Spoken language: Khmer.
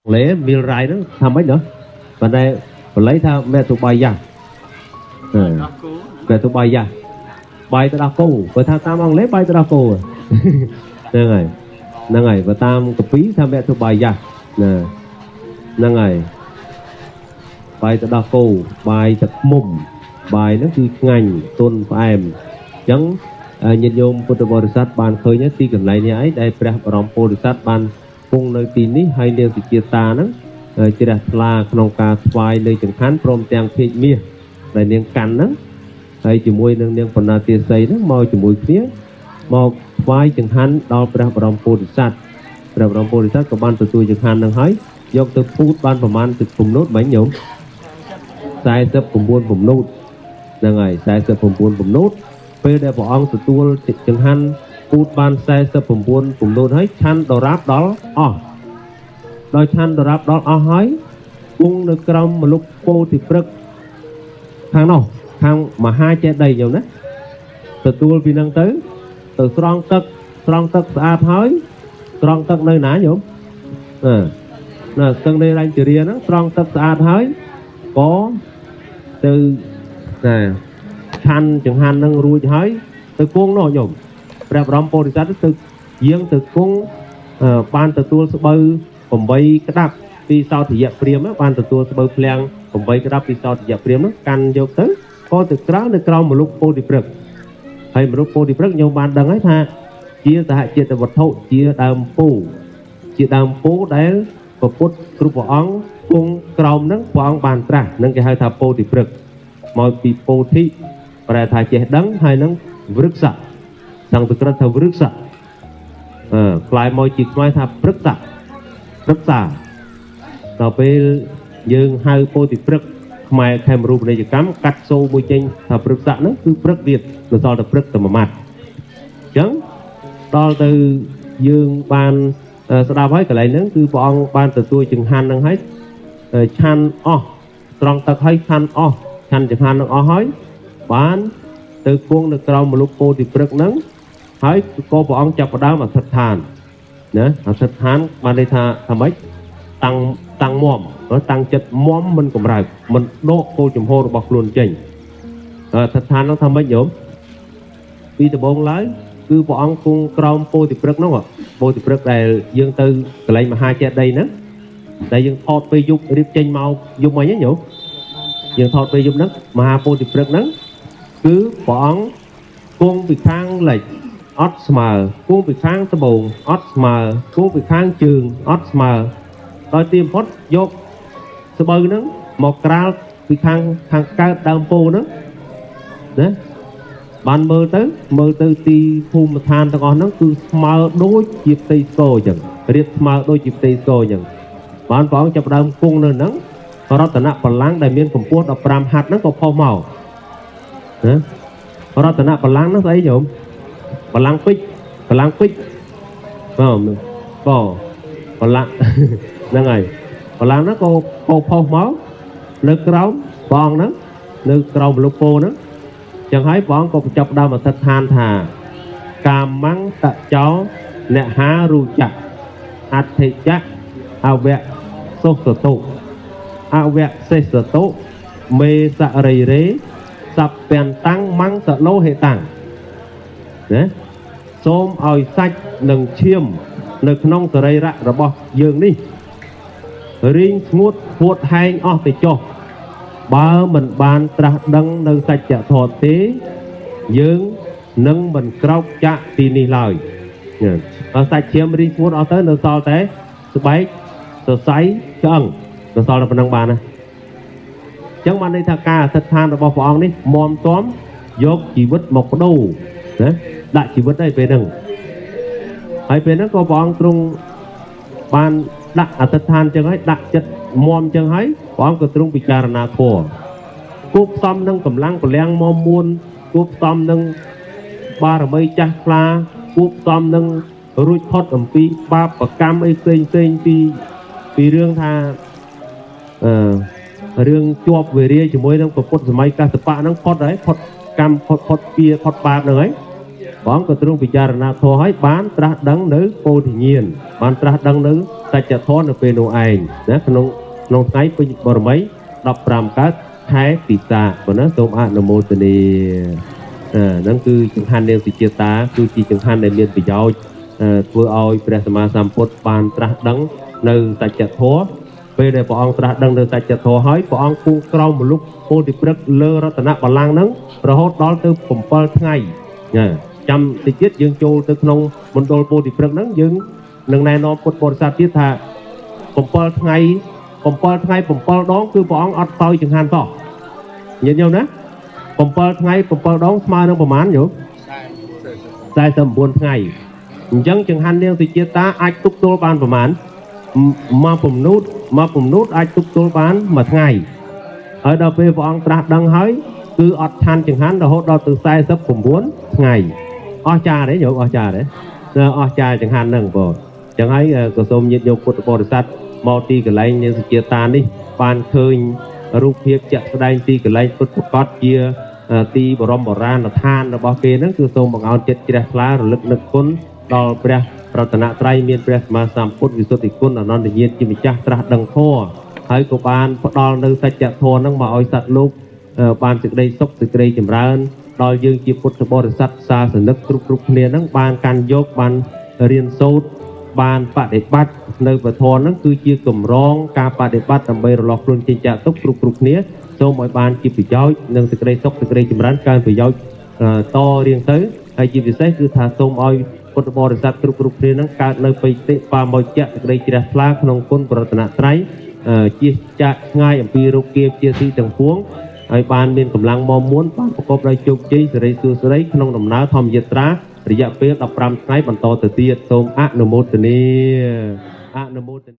lẽ miêu rai đó tham mấy nữa và đây lấy theo mẹ tụi bay ra mẹ tụi bay tụi đào cô và tham tam ông lấy bay tụi đào cô nè ngày và tam cặp phí tham mẹ tụi bay ra nè ngày bay tụi đào cô bay thật mồm bài nóคือngành tôn em chẳng nhiệt nhôm Phật ban khơi nhất ti gần này này ấy đây Phật Rom Phật ban cung nơi tin ní hay liên sự chia ta nó chỉ là nông ca xoay nơi chẳng khán prom trang phê mía lại niềng cắn nó hay chỉ môi niềng phần nào tiền xây nó mò chỉ môi phía mò xoay chẳng khán đo Phật Rom Phật của ban từ tôi chẳng khán đang hỏi do từ phút banประมาณ từ cùng nốt mấy nhổm sai sắp cùng buôn cùng nốt là ngày sai sắp cùng buôn cùng nốt về để bỏ ông từ tôi chẳng khán phút ban sai sắp cùng buôn cùng nốt hết chăn đồ ráp đó đôi chăn đồ ráp đó hỏi cung được cầm một lúc cô thì bực thằng nào thằng mà hai che đầy nhiều đấy từ tôi vì năng tới từ strong tắc xa hỏi strong tắc nơi ná nhổm là từng đây anh chỉ riêng nó strong tắc xa hỏi có từ nè chăn chẳng hạn năng ruồi hỏi từ cung nó nhổm đẹp rong po thì sát từ riêng từ cung ban từ tôi sẽ bơiผมbayกระดับปีเสาถี่เปรียมนะวันตัวเบอร์เพลียงผมbayกระดับปีเสาถี่เปรียมนะกันยกtớiก็ตึกร้าวในกราวมาลุกโปดิปรึกให้มาลุกโปดิปรึกโยมบานดังให้ท่าเชี่ยแต่เชี่ยแต่วัดเท่าเชี่ยดำปูได้ประพุทธครูปองcungกราวนั้นปองบานตรานั่นก็ให้ท่าโปดิปรึกมอยปีโปธิแปลท่าเชี่ยดังให้นั้นวรึกษะสั่งตึกระท่าวรึกษะกลายมอยจิตมอยท่าปรึกษะrất xaต่อไปយើងហៅពោធិព្រឹកខ្មែរខេមរូបនីយកម្មកាត់សូមួយចេញថាព្រឹកស័កហ្នឹងគឺព្រឹកទៀតមិនសល់តែព្រឹកតែមួយម៉ាត់អញ្ចឹងដល់ទៅយើងបានស្ដាប់ហើយកន្លែងហ្នឹងគឺព្រះអង្គបានទទួលចង្ហាន់ហ្នឹងហើយឆាន់អស់ត្រង់ទឹកហើយឆាន់អស់ឆាន់ចង្ហាន់ហ្នឹងអស់ហើយបានទៅគង់នៅក្រោមមលុបពោធិព្រឹកហ្នឹងហើយក៏ព្រះអង្គចាប់ផ្ដើមអធិដ្ឋានណាអធិដ្ឋានបានន័យថាអ្មេចតាំងមុំតាំងចិត្តមុំមិនកម្រើកមិនដកគោលចំហរបស់ខ្លួនចេញអធិដ្ឋាននោះថាម៉េចញោមពីដំបូងឡើយគឺព្រះអង្គគង់ក្រោមពោធិព្រឹកនោះពោធិព្រឹកដែលយើងទៅកន្លែងមហាចេតិយហ្នឹងដែលយើងថតពេលយប់រៀបចេញមកយប់មិញញោមយើងថតពេលយប់ហ្នឹងមហាពោធិព្រឹកហ្នឹងគឺព្រះអង្គគង់ពីខាងលិចអត់ស្មើគូពីខាងត្បូងអត់ស្មើគូពីខាងជើងអត់ស្មើដោយទីបំផុតយកស្បូវហ្នឹងមកក្រាលពីខាងកើតដើមពោហ្នឹងណាបានមើលទៅទីភូមិឋានទាំងអស់ហ្នឹងគឺស្មើដូចជាផ្ទៃស្គរអញ្ចឹងរៀបស្មើដូចជាផ្ទៃស្គរអញ្ចឹងបានព្រះអង្គចាប់ដើមគង់នៅហ្នឹងរតនបល្ល័ង្កដែលមានកម្ពស់15ហត្ថហ្នឹងក៏ផុសមកណារតនបល្ល័ង្កហ្នឹងស្អីញោមបលាំងពេជ្រក៏បលាំងហ្នឹងហើយបលាំងហ្នឹងក៏ផុសមកនៅក្រោមព្រះអង្គហ្នឹងនៅក្រោមលោកពោហ្នឹងចឹងហើយព្រះអង្គក៏ចាប់ដើមអធិដ្ឋានថាកាមੰតចោអ្នកហារូចៈអធិចៈអវៈសុសតុអវៈសេសតុមេសរិរេសព្យន្តាំងមੰសលោហេតាំងណាសូមឲ្យសាច់និងឈាមនៅក្នុងសរីរៈរបស់យើងនេះរីងស្ងួតហួតហែងអស់ទៅចុះបើមិនបានត្រាស់ដឹងនៅសច្ចធម៌ទេយើងនឹងមិនក្រោកចាក់ទីនេះឡើយបើសាច់ឈាមរីងស្ងួតអស់ទៅនៅសល់តែស្បែកសរសៃឆ្អឹងនៅសល់តែប៉ុណ្្នឹងបានណាអញ្ចឹងបានន័យថាការអធិដ្ឋានរបស់ព្រះអង្គនេះមមទាំយកជីវិតមកបដូរណាដាក់ជីវិតឲ្យពេលហ្នឹងហើយពេលហ្នឹងក៏ព្រះអង្គទ្រង់បានដាក់អធិដ្ឋានចឹងហើយដាក់ចិត្តមមចឹងហើយព្រះអង្គក៏ទ្រង់ពិចារណាធម៌គូផ្សំនឹងកម្លាំងពលំមមួនគូផ្សំនឹងបារមីចាស់ខ្លាគូផ្សំនឹងរួចផុតអំពីបាបកម្មអីផ្សេងពីរឿងថារឿងជាប់វេរាជាមួយនឹងពុទ្ធសម័យកសបៈហ្នឹងផុតហើយផុតកម្មផុតពៀផុតបាបហ្នឹងហើយ បងក៏ទ្រង់ពិចារណាធម៌ឲ្យបានត្រាស់ដឹងនៅពោធិញ្ញាណបានត្រាស់ដឹងនៅសច្ចធម៌នៅពេលនោះឯងណាក្នុងថ្ងៃពេញបរមី15កើតខែពិសាប៉ុណ្ណាសូមអនុមោទនាហ្នឹងគឺចង្ហាន់នាងសុជាតាគឺជាចង្ហាន់ដែលមានប្រយោជន៍ធ្វើឲ្យព្រះសម្មាសម្ពុទ្ធបានត្រាស់ដឹងនៅសច្ចធម៌ពេលដែលព្រះអង្គត្រាស់ដឹងនៅសច្ចធម៌ហើយព្រះអង្គគង់ក្រោមមលុបពោធិព្រឹក្សលើរតនបល្ល័ង្កហ្នឹងរហូតដល់ទៅ7ថ្ងៃចាំតិចទៀតយើងចូលទៅក្នុងមណ្ឌលពោធិព្រឹក្សហ្នឹងយើងនឹងណែនាំពុទ្ធបរិស័ទទៀតថា7ថ្ងៃ7ដងគឺព្រះអង្គអត់សោយចង្ហាន់តោះញាតិញោមណា7ថ្ងៃ7ដងស្មើនឹងប្រមាណយោ49ថ្ងៃអញ្ចឹងចង្ហាន់នាងសុជាតាអាចទុកទល់បានប្រមាណមកពំនូតអាចទុកទល់បានមួយថ្ងៃហើយដល់ពេលព្រះអង្គត្រាស់ដឹងហើយគឺអត់ឆាន់ចង្ហាន់រហូតដល់ទៅ49ថ្ងៃអស្ចារ្យទេញោមអស្ចារ្យទេអស្ចារ្យចង្ហាន់ហ្នឹងបងអញ្ចឹងហើយក៏សូមញាតិញោមពុទ្ធបរិស័ទមកទីកន្លែងនាងសុជាតានេះបានឃើញរូបភាពជាក់ស្ដែងទីកន្លែងពុទ្ធប្រកបជាទីបរមបុរាណដ្ឋានរបស់គេហ្នឹងគឺសូមបង្អោនចិត្តជ្រះថ្លារលឹកនឹកគុណដល់ព្រះរតនត្រ័យមានព្រះសម្មាសម្ពុទ្ធវិសុទ្ធិគុណអនន្តញាណជាម្ចាស់ត្រាស់ដឹងធម៌ហើយក៏បានផ្ដល់នៅសច្ចធម៌ហ្នឹងមកឲ្យសត្វលោកបានសេចក្តីសុខសេចក្តីចម្រើនដល់យើងជាពុទ្ធបរិស័ទសាសនិកគ្រប់គ្នាហ្នឹងបានកាន់យកបានរៀនសូត្របានបដិបត្តិនៅពធហ្នឹងគឺជាកម្រងការបដិបត្តិដើម្បីរលាស់ខ្លួនចេញចាកទុកគ្រប់គ្នាសូមឲ្យបានជាប្រយោជន៍និងសេចក្តីសុខសេចក្តីចម្រើនកើនប្រយោជន៍តរៀងទៅហើយជាពិសេសគឺថាសូមឲ្យពុទ្ធបរិស័ទគ្រប់គ្នាហ្នឹងកើតនៅបិតិបាមកៈសេចក្តីជ្រះថ្លាក្នុងគុណប្រតនត្រ័យជៀសចាកឆ្ងាយអំពីរោគគាជាទីទាំងពួងហើយបានមានកម្លាំងមាំមួនបានប្រកបដោយជោគជ័យសិរីសួស្តីក្នុងដំណើរធម្មយាត្រារយៈពេល15ថ្ងៃបន្តទៅទៀតសូមអនុមោទនា